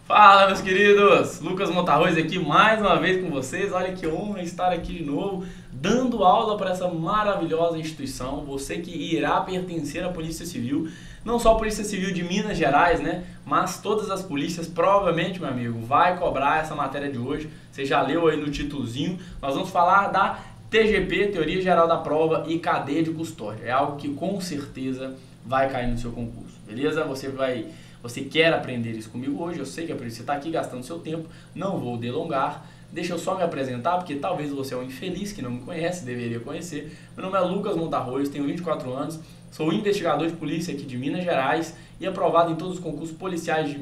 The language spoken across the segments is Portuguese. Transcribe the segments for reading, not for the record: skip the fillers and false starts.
Fala, meus queridos! Lucas Montarroz aqui mais uma vez com vocês. Olha que honra estar aqui de novo, dando aula para essa maravilhosa instituição. Você que irá pertencer à Polícia Civil, não só a Polícia Civil de Minas Gerais, né? Mas todas as polícias, provavelmente, meu amigo, vai cobrar essa matéria de hoje. Você já leu aí no títulozinho. Nós vamos falar da TGP, Teoria Geral da Prova, e cadeia de custódia. É algo que com certeza vai cair no seu concurso, beleza? Você quer aprender isso comigo hoje, eu sei que é por isso que você está aqui gastando seu tempo, não vou delongar, deixa eu só me apresentar, porque talvez você é um infeliz que não me conhece, deveria conhecer. Meu nome é Lucas Montarroz, tenho 24 anos, sou investigador de polícia aqui de Minas Gerais e aprovado em todos os concursos policiais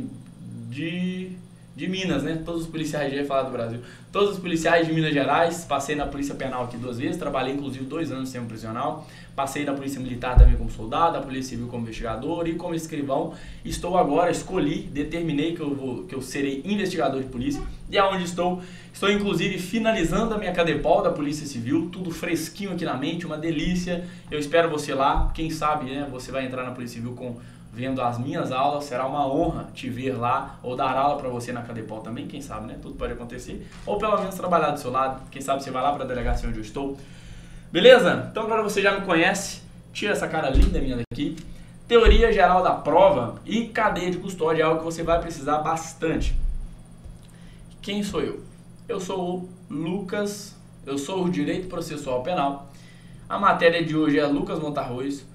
de Minas, né? Todos os policiais, já ia falar do Brasil, todos os policiais de Minas Gerais. Passei na Polícia Penal aqui 2 vezes, trabalhei inclusive 2 anos sem prisional, passei na Polícia Militar também como soldado, na Polícia Civil como investigador e como escrivão. Estou agora, determinei que eu serei investigador de polícia e é onde estou inclusive finalizando a minha Cadepol da Polícia Civil, tudo fresquinho aqui na mente, uma delícia. Eu espero você lá, quem sabe, né, você vai entrar na Polícia Civil vendo as minhas aulas, será uma honra te ver lá, ou dar aula para você na Cadepol também, quem sabe, né? Tudo pode acontecer. Ou pelo menos trabalhar do seu lado, quem sabe você vai lá para a delegacia onde eu estou. Beleza? Então agora você já me conhece, tira essa cara linda minha daqui. Teoria Geral da Prova e cadeia de custódia é algo que você vai precisar bastante. Quem sou eu? Eu sou o Lucas, eu sou o Direito Processual Penal. A matéria de hoje é Lucas Montarroz.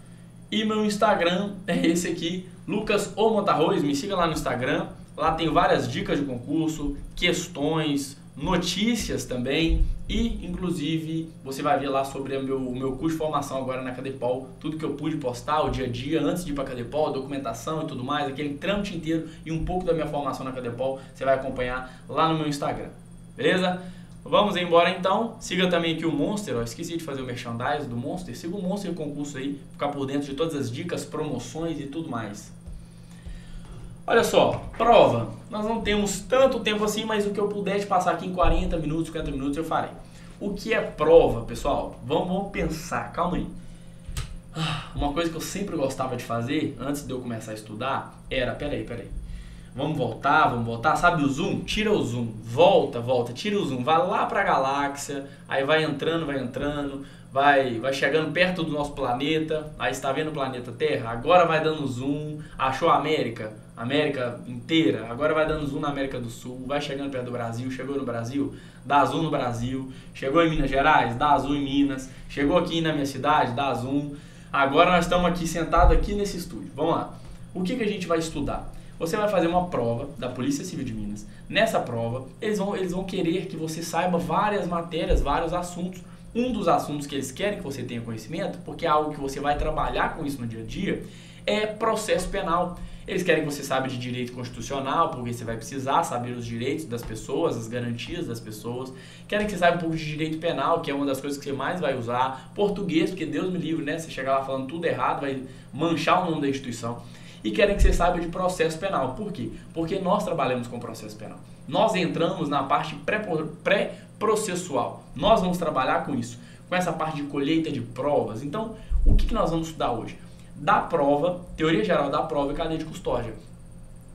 E meu Instagram é esse aqui, Lucas O Montarroz. Me siga lá no Instagram, lá tem várias dicas de concurso, questões, notícias também. E inclusive você vai ver lá sobre o meu curso de formação agora na Cadepol, tudo que eu pude postar, o dia a dia antes de ir para a Cadepol, documentação e tudo mais, aquele trâmite inteiro e um pouco da minha formação na Cadepol, você vai acompanhar lá no meu Instagram, beleza? Vamos embora então, siga também aqui o Monster, ó, esqueci de fazer o merchandise do Monster, siga o Monster concurso aí, ficar por dentro de todas as dicas, promoções e tudo mais. Olha só, prova, nós não temos tanto tempo assim, mas o que eu puder te passar aqui em 40 minutos, 50 minutos eu farei. O que é prova, pessoal? Vamos pensar, calma aí. Uma coisa que eu sempre gostava de fazer, antes de eu começar a estudar, era, peraí. Vamos voltar, sabe o zoom? Tira o zoom, volta, tira o zoom, vai lá pra galáxia, aí vai entrando, vai chegando perto do nosso planeta, aí está vendo o planeta Terra, agora vai dando zoom, achou a América inteira, agora vai dando zoom na América do Sul, vai chegando perto do Brasil, chegou no Brasil, dá zoom no Brasil, chegou em Minas Gerais, dá zoom em Minas, chegou aqui na minha cidade, dá zoom. Agora nós estamos aqui sentados aqui nesse estúdio, vamos lá. O que a gente vai estudar? Você vai fazer uma prova da Polícia Civil de Minas. Nessa prova, eles vão querer que você saiba várias matérias, vários assuntos. Um dos assuntos que eles querem que você tenha conhecimento, porque é algo que você vai trabalhar com isso no dia a dia, é processo penal. Eles querem que você saiba de direito constitucional, porque você vai precisar saber os direitos das pessoas, as garantias das pessoas. Querem que você saiba um pouco de direito penal, que é uma das coisas que você mais vai usar. Português, porque Deus me livre, né? Você chegar lá falando tudo errado, vai manchar o nome da instituição. E querem que você saiba de processo penal. Por quê? Porque nós trabalhamos com processo penal. Nós entramos na parte pré-processual. Nós vamos trabalhar com isso, com essa parte de colheita de provas. Então, o que nós vamos estudar hoje? Da prova, teoria geral da prova e cadeia de custódia.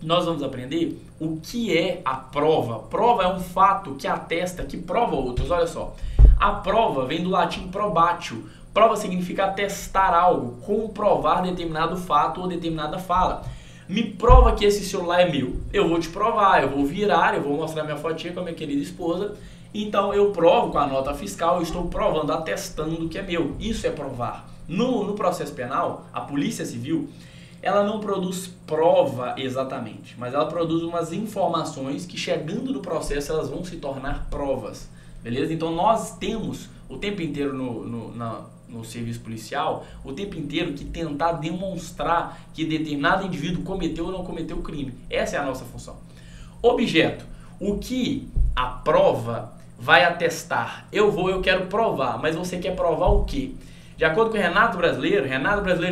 Nós vamos aprender o que é a prova. Prova é um fato que atesta, que prova outros. Olha só, a prova vem do latim probatio. Prova significa atestar algo, comprovar determinado fato ou determinada fala. Me prova que esse celular é meu. Eu vou te provar, eu vou virar, eu vou mostrar minha fotinha com a minha querida esposa. Então eu provo com a nota fiscal, eu estou provando, atestando que é meu. Isso é provar. No processo penal, a Polícia Civil, ela não produz prova exatamente, mas ela produz umas informações que, chegando no processo, elas vão se tornar provas. Beleza? Então nós temos o tempo inteiro no serviço policial, o tempo inteiro que tentar demonstrar que determinado indivíduo cometeu ou não cometeu o crime. Essa é a nossa função. Objeto. O que a prova vai atestar? Eu quero provar, mas você quer provar o quê? De acordo com o Renato Brasileiro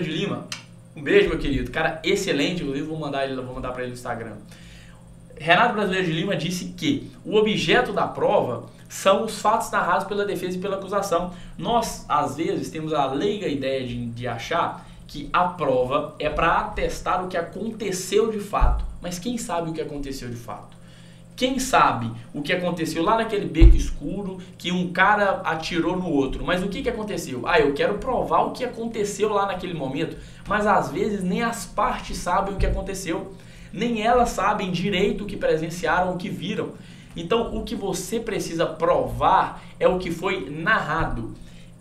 de Lima, um beijo, meu querido, cara excelente, inclusive vou mandar para ele no Instagram. Renato Brasileiro de Lima disse que o objeto da prova são os fatos narrados pela defesa e pela acusação. Nós, às vezes, temos a leiga ideia de achar que a prova é para atestar o que aconteceu de fato. Mas quem sabe o que aconteceu de fato? Quem sabe o que aconteceu lá naquele beco escuro que um cara atirou no outro? Mas o que aconteceu? Eu quero provar o que aconteceu lá naquele momento, mas às vezes nem as partes sabem o que aconteceu, nem elas sabem direito o que presenciaram, o que viram. Então o que você precisa provar é o que foi narrado.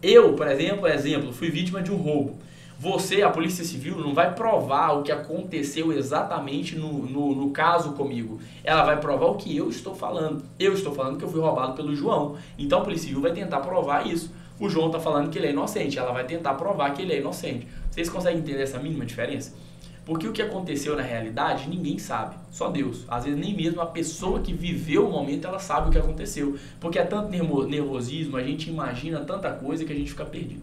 Eu, por exemplo, fui vítima de um roubo. Você, a Polícia Civil, não vai provar o que aconteceu exatamente no caso comigo. Ela vai provar o que eu estou falando. Eu estou falando que eu fui roubado pelo João. Então a Polícia Civil vai tentar provar isso. O João está falando que ele é inocente. Ela vai tentar provar que ele é inocente. Vocês conseguem entender essa mínima diferença? Porque o que aconteceu na realidade, ninguém sabe. Só Deus. Às vezes nem mesmo a pessoa que viveu o momento, ela sabe o que aconteceu. Porque é tanto nervosismo, a gente imagina tanta coisa que a gente fica perdido.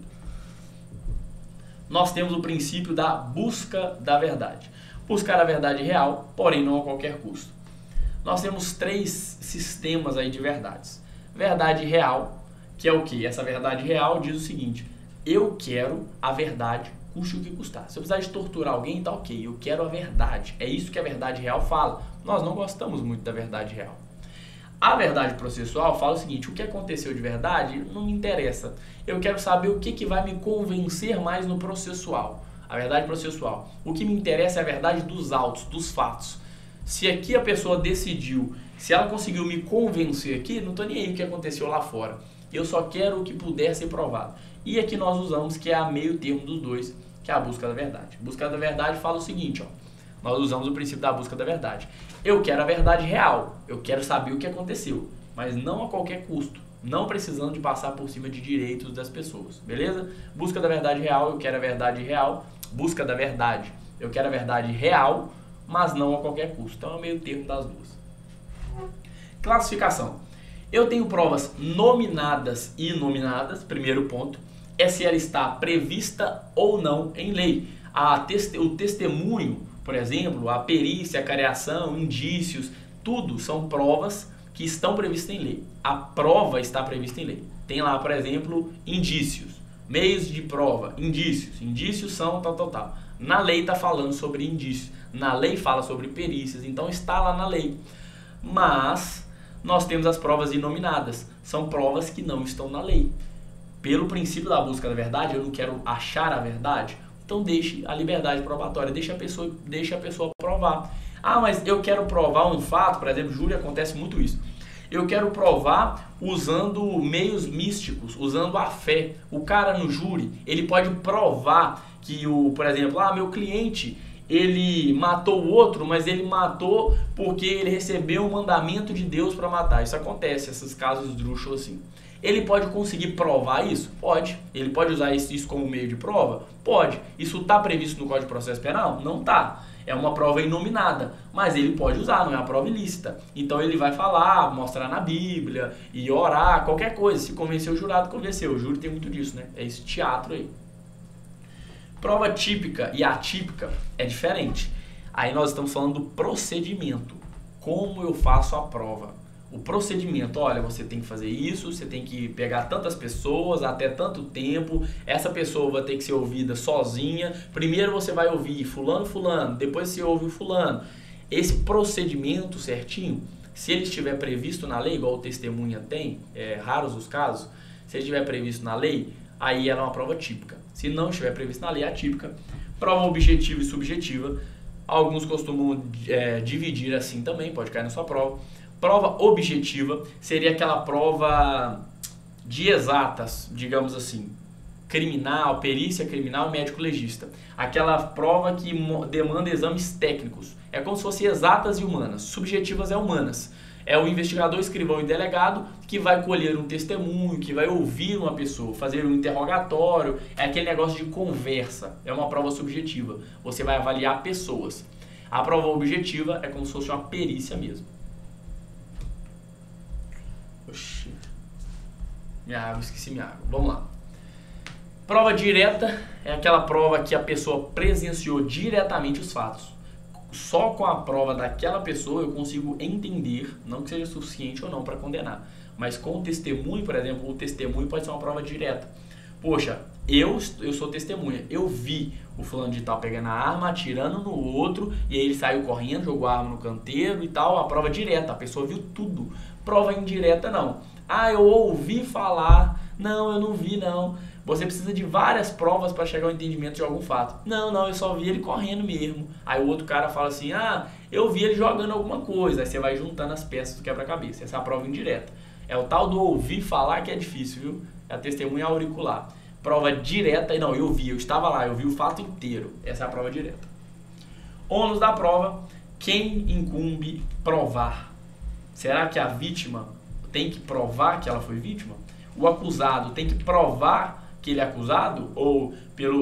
Nós temos o princípio da busca da verdade. Buscar a verdade real, porém não a qualquer custo. Nós temos 3 sistemas aí de verdades. Verdade real, que é o quê? Essa verdade real diz o seguinte: eu quero a verdade, custe o que custar. Se eu precisar de torturar alguém, tá ok, eu quero a verdade. É isso que a verdade real fala. Nós não gostamos muito da verdade real. A verdade processual fala o seguinte: o que aconteceu de verdade não me interessa. Eu quero saber o que vai me convencer mais no processual. A verdade processual. O que me interessa é a verdade dos autos, dos fatos. Se aqui a pessoa decidiu, se ela conseguiu me convencer aqui, não estou nem aí o que aconteceu lá fora. Eu só quero o que puder ser provado. E aqui nós usamos, que é a meio termo dos dois, que é a busca da verdade. Busca da verdade fala o seguinte, nós usamos o princípio da busca da verdade. Eu quero a verdade real, eu quero saber o que aconteceu, mas não a qualquer custo, não precisando de passar por cima de direitos das pessoas, beleza? Busca da verdade real, eu quero a verdade real. Busca da verdade, eu quero a verdade real, mas não a qualquer custo. Então é o meio termo das duas. Classificação. Eu tenho provas nominadas e inominadas, primeiro ponto, é se ela está prevista ou não em lei. O testemunho, por exemplo, a perícia, a careação, indícios, tudo são provas que estão previstas em lei. A prova está prevista em lei. Tem lá, por exemplo, indícios, meios de prova, indícios. Indícios são tal. Na lei está falando sobre indícios. Na lei fala sobre perícias, então está lá na lei. Mas nós temos as provas inominadas. São provas que não estão na lei. Pelo princípio da busca da verdade, eu não quero achar a verdade. Então deixe a liberdade probatória, deixe a pessoa provar. Mas eu quero provar um fato, por exemplo, júri acontece muito isso. Eu quero provar usando meios místicos, usando a fé. O cara no júri, ele pode provar que, por exemplo, meu cliente, ele matou o outro, mas ele matou porque ele recebeu um mandamento de Deus para matar. Isso acontece, esses casos esdrúxulos assim. Ele pode conseguir provar isso? Pode. Ele pode usar isso como meio de prova? Pode. Isso está previsto no Código de Processo Penal? Não está. É uma prova inominada, mas ele pode usar, não é uma prova ilícita. Então ele vai falar, mostrar na Bíblia e orar, qualquer coisa. Se convencer o jurado, convenceu. O júri tem muito disso, né? É esse teatro aí. Prova típica e atípica é diferente. Aí nós estamos falando do procedimento. Como eu faço a prova? O procedimento, olha, você tem que fazer isso, você tem que pegar tantas pessoas, até tanto tempo, essa pessoa vai ter que ser ouvida sozinha, primeiro você vai ouvir fulano, depois você ouve o fulano. Esse procedimento certinho, se ele estiver previsto na lei, igual o testemunha tem, raros os casos, se ele estiver previsto na lei, aí ela é uma prova típica. Se não estiver previsto na lei, é atípica. Prova objetiva e subjetiva, alguns costumam dividir assim também, pode cair na sua prova. Prova objetiva seria aquela prova de exatas, digamos assim, criminal, perícia criminal, médico legista. Aquela prova que demanda exames técnicos. É como se fossem exatas e humanas. Subjetivas é humanas. É o investigador, escrivão e delegado que vai colher um testemunho, que vai ouvir uma pessoa, fazer um interrogatório. É aquele negócio de conversa. É uma prova subjetiva. Você vai avaliar pessoas. A prova objetiva é como se fosse uma perícia mesmo. Oxi. Esqueci minha água. Vamos lá. Prova direta é aquela prova que a pessoa presenciou diretamente os fatos. Só com a prova daquela pessoa eu consigo entender, não que seja suficiente ou não para condenar, mas com o testemunho, por exemplo, o testemunho pode ser uma prova direta. Poxa, eu sou testemunha, eu vi o fulano de tal pegando a arma, atirando no outro, e aí ele saiu correndo, jogou a arma no canteiro e tal, a prova direta, a pessoa viu tudo. Prova indireta não. Ah, eu ouvi falar, não, eu não vi não. Você precisa de várias provas para chegar ao entendimento de algum fato. Não, eu só vi ele correndo mesmo. Aí o outro cara fala assim, ah, eu vi ele jogando alguma coisa. Aí você vai juntando as peças do quebra-cabeça. Essa é a prova indireta. É o tal do ouvir falar que é difícil, viu? É a testemunha auricular. Prova direta, não, eu vi, eu estava lá, eu vi o fato inteiro. Essa é a prova direta. Ônus da prova, quem incumbe provar? Será que a vítima tem que provar que ela foi vítima? O acusado tem que provar que ele é acusado? Ou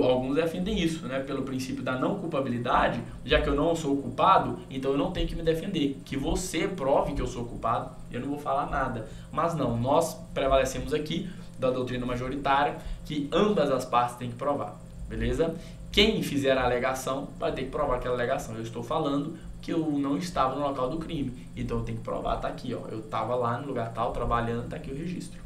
alguns defendem isso, né? Pelo princípio da não culpabilidade, já que eu não sou culpado, então eu não tenho que me defender. Que você prove que eu sou culpado, eu não vou falar nada. Mas não, nós prevalecemos aqui da doutrina majoritária que ambas as partes têm que provar, beleza? Quem fizer a alegação vai ter que provar aquela alegação. Eu estou falando que eu não estava no local do crime, então eu tenho que provar, tá aqui, ó, eu estava lá no lugar tal, trabalhando, tá aqui o registro.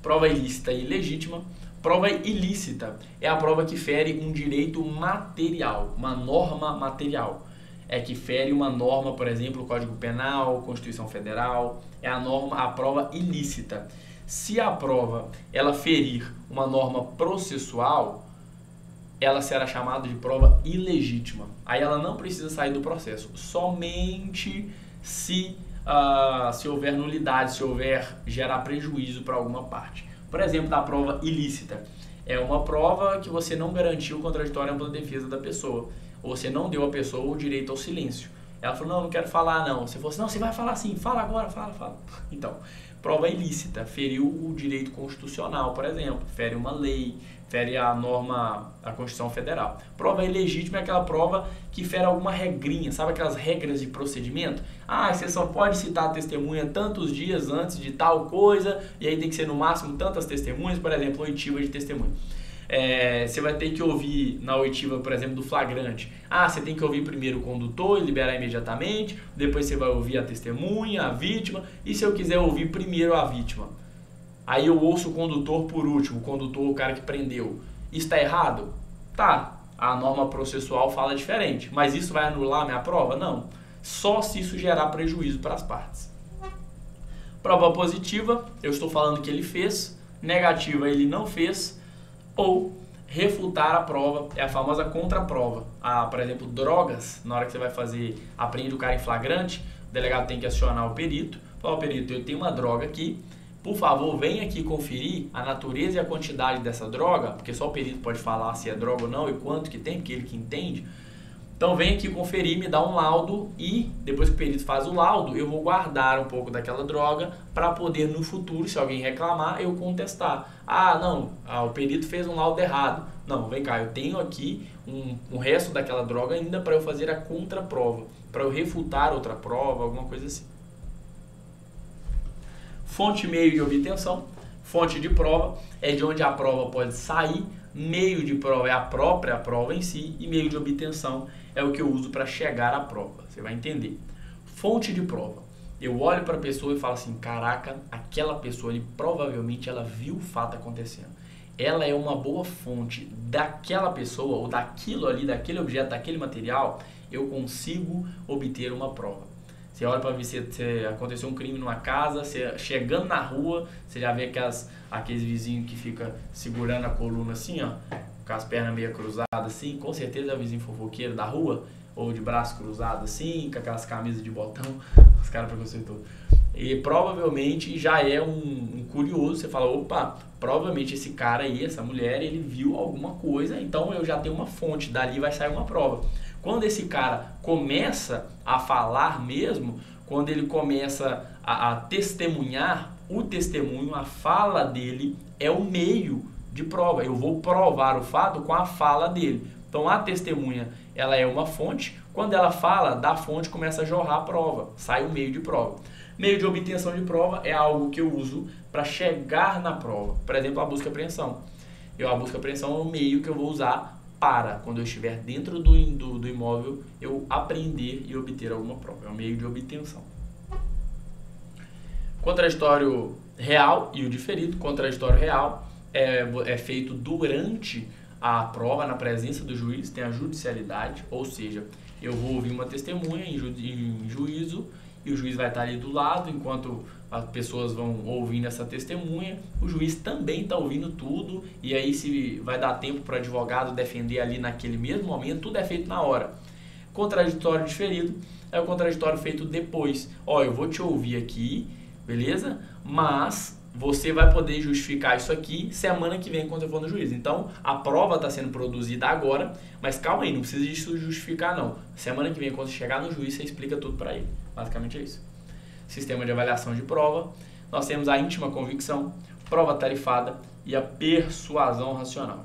Prova ilícita e ilegítima. Prova ilícita é a prova que fere um direito material, uma norma material. É que fere uma norma, por exemplo, Código Penal, Constituição Federal, é a prova ilícita. Se a prova ela ferir uma norma processual, ela será chamada de prova ilegítima. Aí ela não precisa sair do processo, somente se houver nulidade, se houver gerar prejuízo para alguma parte. Por exemplo, da prova ilícita. É uma prova que você não garantiu o contraditório ampla defesa da pessoa. Ou você não deu à pessoa o direito ao silêncio. Ela falou, não quero falar não. Você falou assim, não, você vai falar sim, fala agora, fala. Então, prova ilícita, feriu o direito constitucional, por exemplo, fere uma lei, fere a norma, a Constituição Federal. Prova ilegítima é aquela prova que fere alguma regrinha, sabe aquelas regras de procedimento? Ah, você só pode citar a testemunha tantos dias antes de tal coisa, e aí tem que ser no máximo tantas testemunhas, por exemplo, oitiva de testemunha. Você vai ter que ouvir na oitiva, por exemplo, do flagrante. Ah, você tem que ouvir primeiro o condutor e liberar imediatamente, depois você vai ouvir a testemunha, a vítima, e se eu quiser ouvir primeiro a vítima? Aí eu ouço o condutor por último, o condutor, o cara que prendeu. Isso está errado? Tá, a norma processual fala diferente, mas isso vai anular a minha prova? Não, só se isso gerar prejuízo para as partes. Prova positiva, eu estou falando que ele fez, negativa, ele não fez, ou refutar a prova, é a famosa contraprova. Por exemplo, drogas, na hora que você vai fazer, apreende o cara em flagrante, o delegado tem que acionar o perito, fala, perito, eu tenho uma droga aqui, por favor, venha aqui conferir a natureza e a quantidade dessa droga, porque só o perito pode falar se é droga ou não e quanto que tem, porque ele que entende. Então vem aqui conferir, me dá um laudo e depois que o perito faz o laudo, eu vou guardar um pouco daquela droga para poder no futuro, se alguém reclamar, eu contestar. Ah, não, o perito fez um laudo errado. Não, vem cá, eu tenho aqui um resto daquela droga ainda para eu fazer a contraprova, para eu refutar outra prova, alguma coisa assim. Fonte e meio de obtenção. Fonte de prova é de onde a prova pode sair, meio de prova é a própria prova em si e meio de obtenção é o que eu uso para chegar à prova. Você vai entender. Fonte de prova. Eu olho para a pessoa e falo assim, caraca, aquela pessoa ali, provavelmente ela viu o fato acontecendo. Ela é uma boa fonte daquela pessoa ou daquilo ali, daquele objeto, daquele material, eu consigo obter uma prova. Você olha para ver se aconteceu um crime numa casa, você, chegando na rua, você já vê aqueles vizinhos que fica segurando a coluna assim, ó, com as pernas meio cruzadas assim, com certeza é o vizinho fofoqueiro da rua, ou de braço cruzado assim, com aquelas camisas de botão, os caras preconceituosos. E provavelmente já é um curioso, você fala, opa, provavelmente esse cara aí, essa mulher, ele viu alguma coisa, então eu já tenho uma fonte, dali vai sair uma prova. Quando esse cara começa a falar mesmo, quando ele começa a testemunhar, o testemunho, a fala dele é o meio de prova. Eu vou provar o fato com a fala dele. Então a testemunha, ela é uma fonte, quando ela fala, da fonte começa a jorrar a prova, sai o meio de prova. Meio de obtenção de prova é algo que eu uso para chegar na prova. Por exemplo, a busca e apreensão. A busca e apreensão é o meio que eu vou usar para, quando eu estiver dentro do imóvel, eu apreender e obter alguma prova. É um meio de obtenção. Contraditório real e o diferido. Contraditório real é feito durante a prova, na presença do juiz, tem a judicialidade, ou seja, eu vou ouvir uma testemunha em juízo e o juiz vai estar ali do lado enquanto as pessoas vão ouvindo essa testemunha, o juiz também está ouvindo tudo e aí se vai dar tempo para o advogado defender ali naquele mesmo momento, tudo é feito na hora. Contraditório diferido é o contraditório feito depois. Ó, eu vou te ouvir aqui, beleza? Mas você vai poder justificar isso aqui semana que vem quando eu for no juiz. Então, a prova está sendo produzida agora, mas calma aí, não precisa disso justificar não. Semana que vem, quando você chegar no juiz, você explica tudo para ele. Basicamente é isso. Sistema de avaliação de prova. Nós temos a íntima convicção, prova tarifada e a persuasão racional.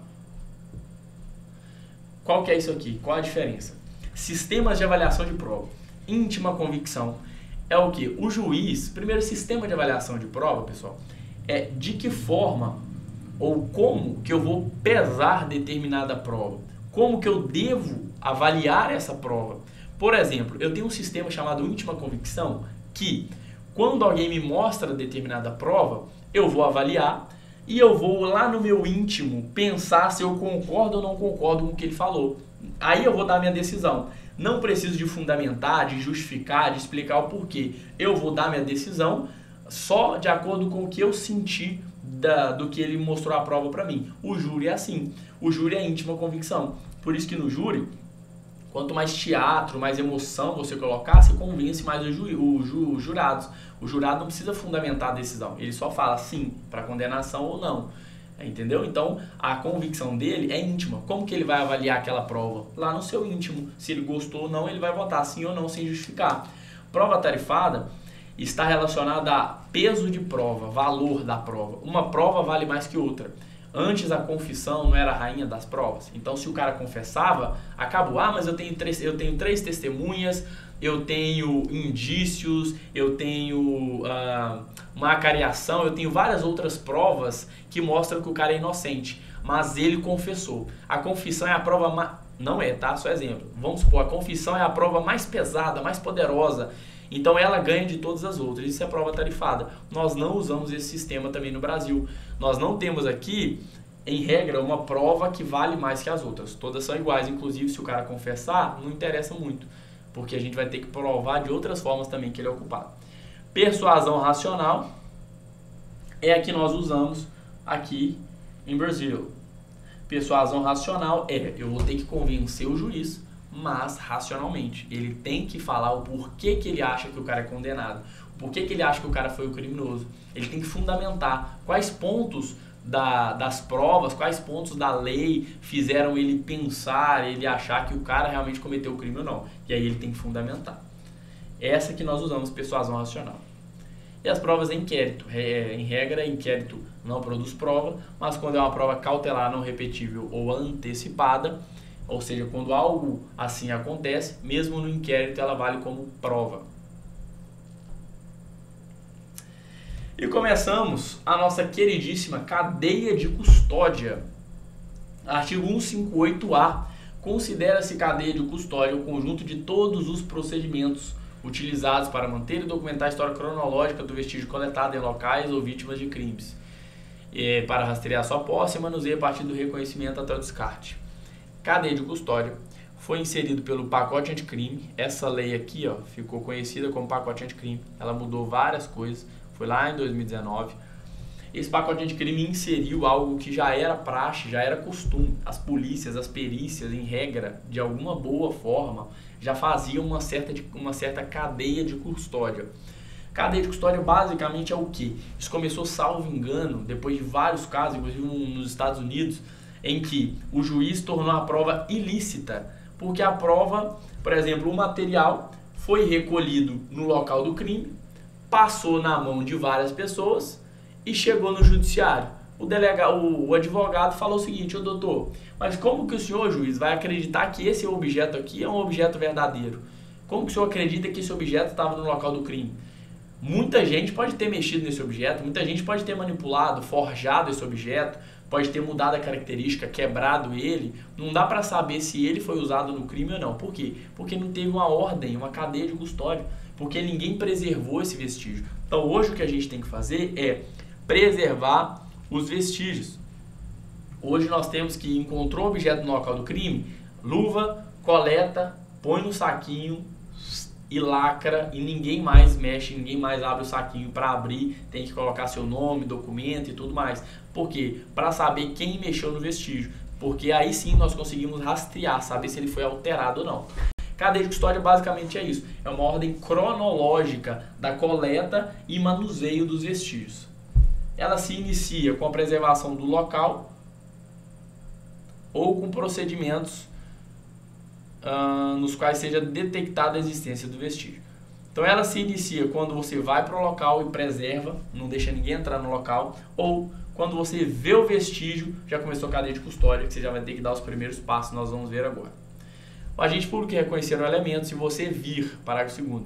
Qual que é isso aqui? Qual a diferença? Sistemas de avaliação de prova. Íntima convicção é o que? O juiz, primeiro sistema de avaliação de prova, pessoal, é de que forma ou como que eu vou pesar determinada prova. Como que eu devo avaliar essa prova. Por exemplo, eu tenho um sistema chamado íntima convicção que quando alguém me mostra determinada prova, eu vou avaliar e eu vou lá no meu íntimo pensar se eu concordo ou não concordo com o que ele falou. Aí eu vou dar a minha decisão. Não preciso de fundamentar, de justificar, de explicar o porquê. Eu vou dar minha decisão só de acordo com o que eu senti do que ele mostrou a prova para mim. O júri é assim. O júri é íntima convicção. Por isso que no júri, quanto mais teatro, mais emoção você colocar, você convence mais os jurados. O jurado não precisa fundamentar a decisão. Ele só fala sim para condenação ou não. Entendeu? Então, a convicção dele é íntima. Como que ele vai avaliar aquela prova? Lá no seu íntimo. Se ele gostou ou não, ele vai votar sim ou não, sem justificar. Prova tarifada está relacionada a peso de prova, valor da prova. Uma prova vale mais que outra. Antes a confissão não era a rainha das provas. Então, se o cara confessava, acabou. Ah, mas eu tenho três testemunhas, eu tenho indícios, eu tenho uma acariação, eu tenho várias outras provas que mostram que o cara é inocente. Mas ele confessou. A confissão é a prova não é, tá? Só exemplo. Vamos supor, a confissão é a prova mais pesada, mais poderosa. Então ela ganha de todas as outras. Isso é prova tarifada. Nós não usamos esse sistema também no Brasil. Nós não temos aqui, em regra, uma prova que vale mais que as outras. Todas são iguais. Inclusive, se o cara confessar, não interessa muito. Porque a gente vai ter que provar de outras formas também que ele é o culpado. Persuasão racional é a que nós usamos aqui em Brasil. Persuasão racional eu vou ter que convencer o juiz, mas racionalmente. Ele tem que falar o porquê que ele acha que o cara é condenado, o porquê que ele acha que o cara foi o criminoso. Ele tem que fundamentar quais pontos das provas, quais pontos da lei fizeram ele pensar, ele achar que o cara realmente cometeu o crime ou não. E aí ele tem que fundamentar. Essa que nós usamos, persuasão racional. E as provas em inquérito. Em regra, inquérito não produz prova, mas quando é uma prova cautelar não repetível ou antecipada, ou seja, quando algo assim acontece, mesmo no inquérito ela vale como prova. E começamos a nossa queridíssima cadeia de custódia. Artigo 158-A. Considera-se cadeia de custódia o conjunto de todos os procedimentos utilizados para manter e documentar a história cronológica do vestígio coletado em locais ou vítimas de crimes, para rastrear sua posse e manuseio a partir do reconhecimento até o descarte. Cadeia de custódia foi inserido pelo pacote anticrime. Essa lei aqui, ó, ficou conhecida como pacote anticrime. Ela mudou várias coisas. Foi lá em 2019. Esse pacote anticrime inseriu algo que já era praxe, já era costume. As polícias, as perícias, em regra, de alguma boa forma, já faziam uma certa cadeia de custódia. Cadeia de custódia basicamente é o quê? Isso começou, salvo engano, depois de vários casos, inclusive nos Estados Unidos, em que o juiz tornou a prova ilícita, porque a prova, por exemplo, o material foi recolhido no local do crime, passou na mão de várias pessoas e chegou no judiciário. O advogado falou o seguinte: ô doutor, mas como que o senhor, juiz, vai acreditar que esse objeto aqui é um objeto verdadeiro? Como que o senhor acredita que esse objeto estava no local do crime? Muita gente pode ter mexido nesse objeto, muita gente pode ter manipulado, forjado esse objeto, pode ter mudado a característica, quebrado ele. Não dá para saber se ele foi usado no crime ou não. Por quê? Porque não teve uma ordem, uma cadeia de custódia, porque ninguém preservou esse vestígio. Então hoje o que a gente tem que fazer é preservar os vestígios. Hoje nós temos que encontrou o objeto no local do crime, luva, coleta, põe no saquinho e lacra, e ninguém mais mexe, ninguém mais abre o saquinho. Para abrir tem que colocar seu nome, documento e tudo mais. Por quê? Para saber quem mexeu no vestígio, porque aí sim nós conseguimos rastrear, saber se ele foi alterado ou não. Cadeia de custódia basicamente é isso, é uma ordem cronológica da coleta e manuseio dos vestígios. Ela se inicia com a preservação do local ou com procedimentos nos quais seja detectada a existência do vestígio. Então ela se inicia quando você vai para o local e preserva, não deixa ninguém entrar no local, ou quando você vê o vestígio, já começou a cadeia de custódia, que você já vai ter que dar os primeiros passos, nós vamos ver agora. O agente público que reconhecer o elemento, se você vir, parágrafo 2º,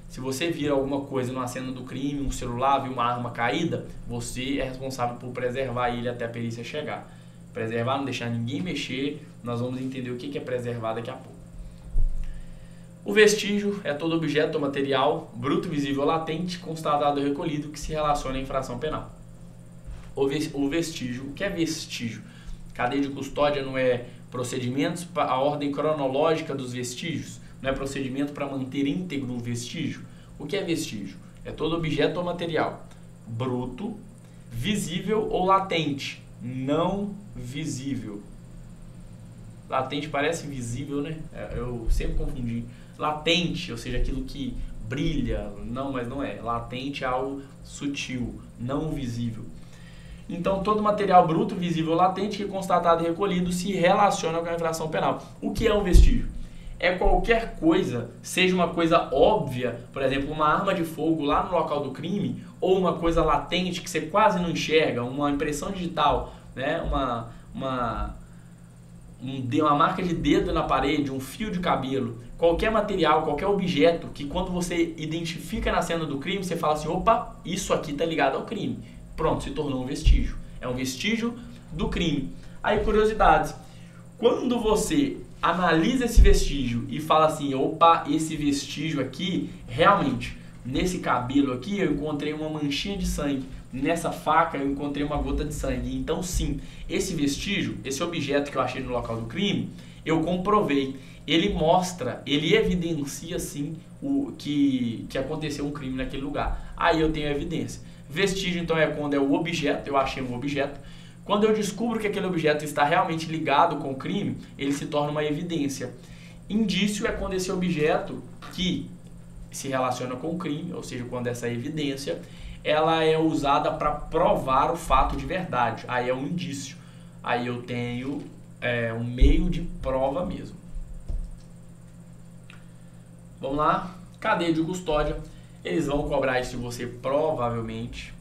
se você vir alguma coisa numa cena do crime, um celular, viu uma arma caída, você é responsável por preservar ele até a perícia chegar. Preservar, não deixar ninguém mexer, nós vamos entender o que é preservar daqui a pouco. O vestígio é todo objeto ou material, bruto, visível ou latente, constatado ou recolhido, que se relaciona à infração penal. O vestígio, o que é vestígio? Cadeia de custódia não é procedimentos para a ordem cronológica dos vestígios, não é procedimento para manter íntegro o vestígio. O que é vestígio? É todo objeto ou material, bruto, visível ou latente, não visível. Latente parece visível, né? Eu sempre confundi. Latente, ou seja, aquilo que brilha, não, mas não é. Latente é algo sutil, não visível. Então, todo material bruto, visível ou latente que é constatado e recolhido se relaciona com a infração penal. O que é um vestígio? É qualquer coisa, seja uma coisa óbvia, por exemplo, uma arma de fogo lá no local do crime, ou uma coisa latente que você quase não enxerga, uma impressão digital, né? uma marca de dedo na parede, um fio de cabelo, qualquer material, qualquer objeto que quando você identifica na cena do crime, você fala assim, opa, isso aqui está ligado ao crime. Pronto, se tornou um vestígio. É um vestígio do crime. Aí, curiosidades. Quando você analisa esse vestígio e fala assim, opa, esse vestígio aqui, realmente, nesse cabelo aqui eu encontrei uma manchinha de sangue, nessa faca eu encontrei uma gota de sangue. Então, sim, esse vestígio, esse objeto que eu achei no local do crime, eu comprovei. Ele mostra, ele evidencia, sim, que aconteceu um crime naquele lugar. Aí eu tenho evidência. Vestígio, então, é quando é o objeto, eu achei um objeto. Quando eu descubro que aquele objeto está realmente ligado com o crime, ele se torna uma evidência. Indício é quando esse objeto que se relaciona com o crime, ou seja, quando essa evidência, ela é usada para provar o fato de verdade. Aí é um indício. Aí eu tenho um meio de prova mesmo. Vamos lá. Cadeia de custódia. Eles vão cobrar isso de você provavelmente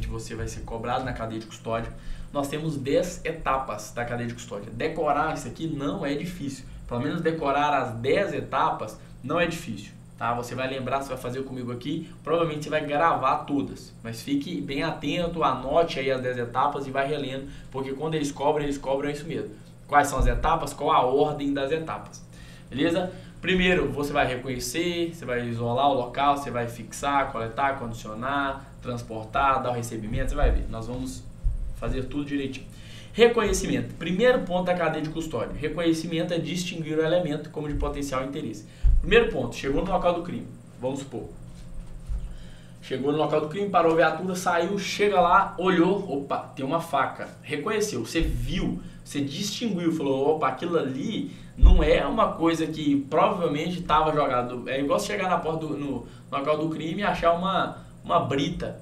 você vai ser cobrado na cadeia de custódia. Nós temos 10 etapas da cadeia de custódia. Decorar isso aqui não é difícil. Pelo menos decorar as 10 etapas não é difícil. Tá? Você vai lembrar, você vai fazer comigo aqui, provavelmente você vai gravar todas. Mas fique bem atento, anote aí as 10 etapas e vai relendo, porque quando eles cobram isso mesmo. Quais são as etapas? Qual a ordem das etapas? Beleza? Primeiro, você vai reconhecer, você vai isolar o local, você vai fixar, coletar, condicionar, transportar, dar o recebimento, você vai ver. Nós vamos fazer tudo direitinho. Reconhecimento. Primeiro ponto da cadeia de custódia. Reconhecimento é distinguir o elemento como de potencial interesse. Primeiro ponto, chegou no local do crime, vamos supor. Chegou no local do crime, parou a viatura, saiu, chega lá, olhou, opa, tem uma faca. Reconheceu, você viu, você distinguiu, falou, opa, aquilo ali não é uma coisa que provavelmente estava jogado. É igual você chegar na porta no local do crime e achar uma brita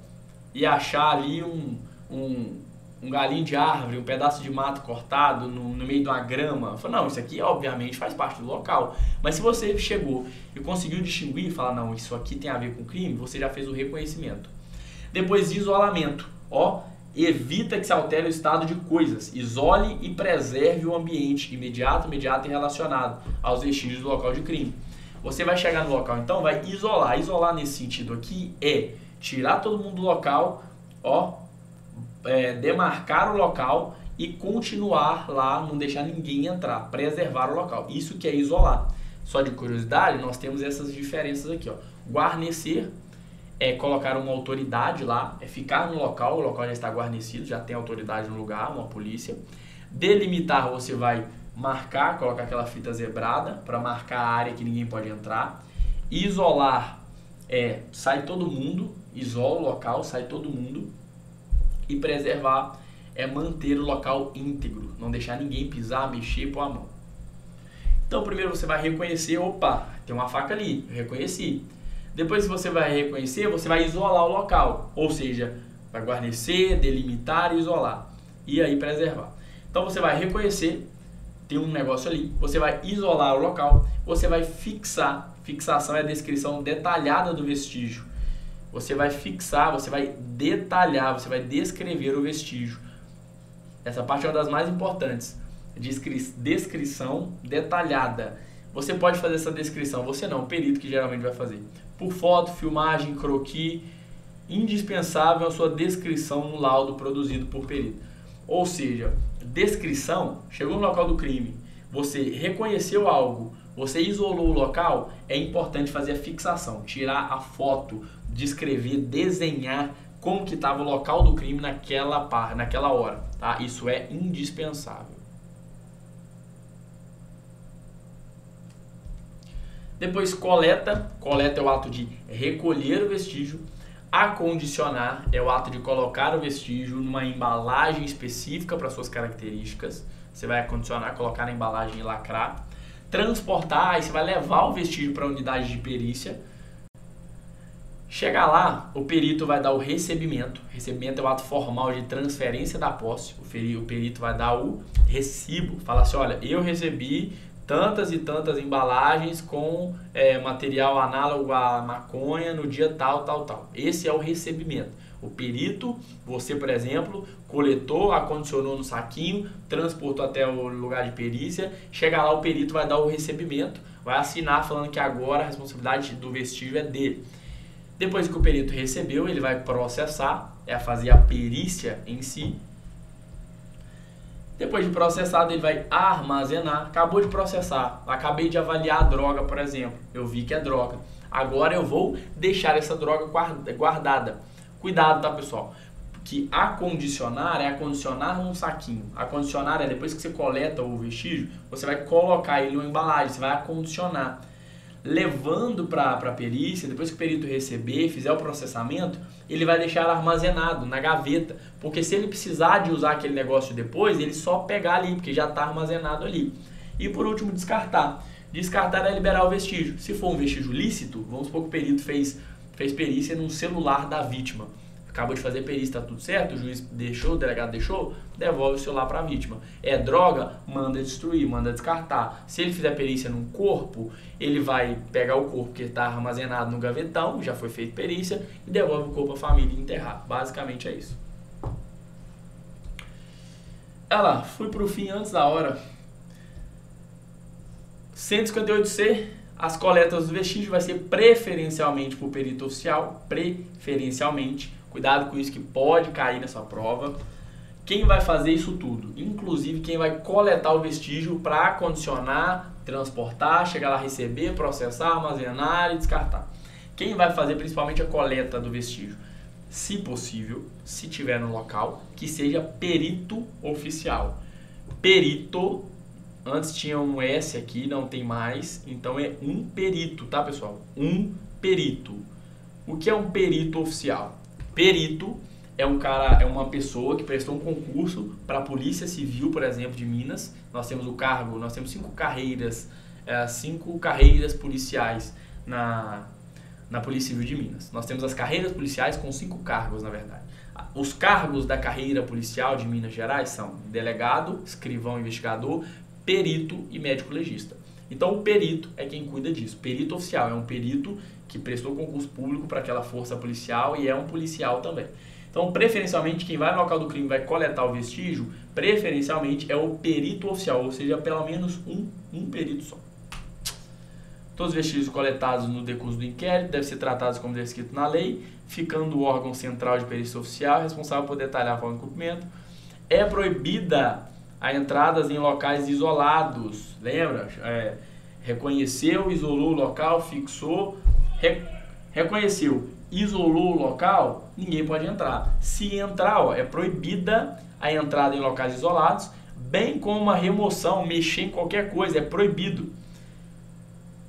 e achar ali um galinho de árvore, um pedaço de mato cortado no meio de uma grama. Fala, não, isso aqui obviamente faz parte do local. Mas se você chegou e conseguiu distinguir e falar, não, isso aqui tem a ver com crime, você já fez o reconhecimento. Depois, isolamento. Evita que se altere o estado de coisas. Isole e preserve o ambiente imediato e relacionado aos vestígios do local de crime. Você vai chegar no local, então vai isolar. Isolar nesse sentido aqui é tirar todo mundo do local, demarcar o local e continuar lá, não deixar ninguém entrar, preservar o local. Isso que é isolar. Só de curiosidade, nós temos essas diferenças aqui. Guarnecer é colocar uma autoridade lá, é ficar no local, o local já está guarnecido, já tem autoridade no lugar, uma polícia. Delimitar, você vai marcar, colocar aquela fita zebrada para marcar a área que ninguém pode entrar. Isolar sai todo mundo, isola o local, sai todo mundo. E preservar é manter o local íntegro, não deixar ninguém pisar, mexer, pôr a mão. Então primeiro você vai reconhecer, opa, tem uma faca ali, eu reconheci. Depois que você vai reconhecer, você vai isolar o local, ou seja, vai guarnecer, delimitar e isolar. E aí preservar. Então você vai reconhecer, tem um negócio ali, você vai isolar o local, você vai fixar. Fixação é a descrição detalhada do vestígio. Você vai fixar, você vai detalhar, você vai descrever o vestígio. Essa parte é uma das mais importantes. Descrição detalhada. Você pode fazer essa descrição, você não, o perito que geralmente vai fazer. Por foto, filmagem, croquis, indispensável a sua descrição no laudo produzido por perito. Ou seja, descrição, chegou no local do crime, você reconheceu algo, você isolou o local, é importante fazer a fixação, tirar a foto, descrever, desenhar como que estava o local do crime naquela hora, tá? Isso é indispensável. Depois coleta é o ato de recolher o vestígio. Acondicionar é o ato de colocar o vestígio numa embalagem específica para suas características. Você vai acondicionar, colocar na embalagem e lacrar. Transportar, aí você vai levar o vestígio para a unidade de perícia. Chegar lá, o perito vai dar o recebimento. Recebimento é o ato formal de transferência da posse. O perito vai dar o recibo. Fala assim, olha, eu recebi tantas e tantas embalagens com material análogo à maconha no dia tal, tal, tal. Esse é o recebimento. O perito, você, por exemplo, coletou, acondicionou no saquinho, transportou até o lugar de perícia, chega lá, o perito vai dar o recebimento, vai assinar falando que agora a responsabilidade do vestígio é dele. Depois que o perito recebeu, ele vai processar, fazer a perícia em si. Depois de processado, ele vai armazenar. Acabou de processar, acabei de avaliar a droga, por exemplo, eu vi que é droga. Agora eu vou deixar essa droga guardada. Cuidado, tá, pessoal? Que acondicionar é acondicionar num saquinho. Acondicionar é depois que você coleta o vestígio, você vai colocar ele numa embalagem, você vai acondicionar. Levando para a perícia, depois que o perito receber, fizer o processamento, ele vai deixar armazenado na gaveta, porque se ele precisar de usar aquele negócio depois, ele só pegar ali, porque já está armazenado ali. E por último, descartar. Descartar é liberar o vestígio. Se for um vestígio lícito, vamos supor que o perito fez perícia num celular da vítima. Acabou de fazer perícia, está tudo certo, o juiz deixou, o delegado deixou, devolve o celular para a vítima. É droga, manda destruir, manda descartar. Se ele fizer perícia num corpo, ele vai pegar o corpo que está armazenado no gavetão, já foi feita perícia, e devolve o corpo à família e enterrar. Basicamente é isso. Olha lá, fui para o fim antes da hora. 158C, as coletas do vestígio vai ser preferencialmente por perito oficial, preferencialmente. Cuidado com isso que pode cair nessa prova. Quem vai fazer isso tudo? Inclusive quem vai coletar o vestígio para acondicionar, transportar, chegar lá, receber, processar, armazenar e descartar. Quem vai fazer principalmente a coleta do vestígio? Se possível, se tiver no local, que seja perito oficial. Perito, antes tinha um S aqui, não tem mais, então é um perito, tá, pessoal? Um perito. O que é um perito oficial? Perito é uma pessoa que prestou um concurso para a Polícia Civil, por exemplo, de Minas. Nós temos nós temos 5 carreiras policiais na Polícia Civil de Minas. Nós temos as carreiras policiais com 5 cargos, na verdade. Os cargos da carreira policial de Minas Gerais são delegado, escrivão investigador, perito e médico legista. Então o perito é quem cuida disso. Perito oficial é um perito que prestou concurso público para aquela força policial e é um policial também. Então, preferencialmente, quem vai no local do crime vai coletar o vestígio, preferencialmente é o perito oficial, ou seja, pelo menos um perito só. Todos os vestígios coletados no decurso do inquérito devem ser tratados como descrito na lei, ficando o órgão central de perícia oficial responsável por detalhar a forma de cumprimento. É proibida a entradas em locais isolados, lembra? Reconheceu, isolou o local, fixou, reconheceu, isolou o local, ninguém pode entrar. Se entrar, é proibida a entrada em locais isolados, bem como a remoção, mexer em qualquer coisa, é proibido.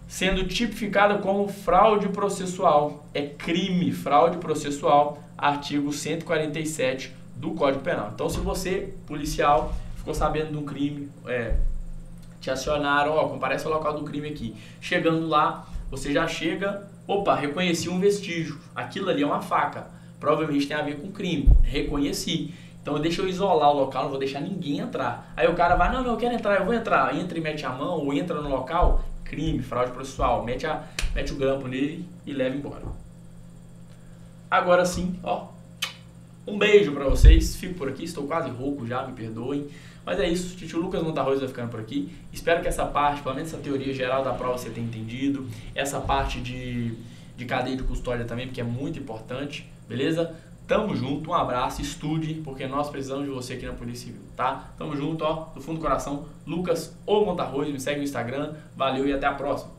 Sendo tipificada como fraude processual. É crime, fraude processual, artigo 147 do Código Penal. Então, se você, policial, ficou sabendo de um crime, te acionaram, ó, comparece ao local do crime aqui. Chegando lá, você já chega, opa, reconheci um vestígio, aquilo ali é uma faca, provavelmente tem a ver com crime, reconheci. Então deixa eu isolar o local, não vou deixar ninguém entrar. Aí o cara vai, não, eu quero entrar, eu vou entrar. Entra e mete a mão, ou entra no local, crime, fraude processual. Mete o grampo nele e leva embora. Agora sim, ó, um beijo pra vocês. Fico por aqui, estou quase rouco já, me perdoem. Mas é isso, Titio Lucas Montarroz vai ficando por aqui. Espero que essa parte, pelo menos essa teoria geral da prova você tenha entendido. Essa parte de cadeia de custódia também, porque é muito importante, beleza? Tamo junto, um abraço, estude, porque nós precisamos de você aqui na Polícia Civil, tá? Tamo junto, ó, do fundo do coração, Lucas ou Montarroz, me segue no Instagram, valeu e até a próxima.